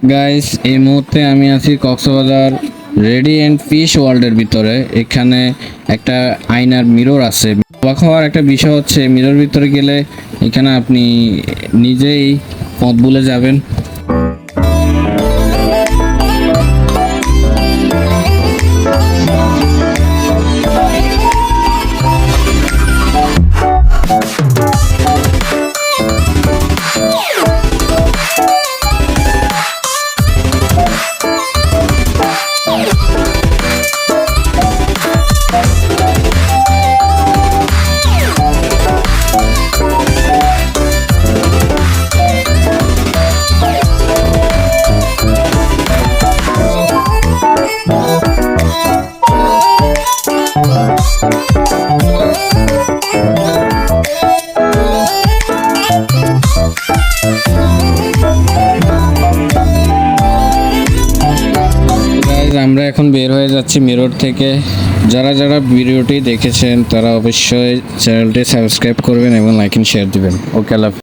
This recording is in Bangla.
গাইস, এই মুহূর্তে আমি আছি কক্সবাজার রেডিয়েন্ট ফিশ ওয়ার্ল্ডের ভিতরে। এখানে একটা আয়নার মিরর আছে। অবাক হওয়ার একটা বিষয় হচ্ছে, মিরর ভিতরে গেলে এখানে আপনি নিজেই পথ ভুলে যাবেন। আমরা এখন বের হয়ে যাচ্ছি মিরর থেকে। যারা যারা ভিডিওটি দেখেছেন তারা অবশ্যই চ্যানেলটি সাবস্ক্রাইব করবেন এবং লাইক এন্ড শেয়ার দিবেন। ওকে, আল্লাহ হাফেজ।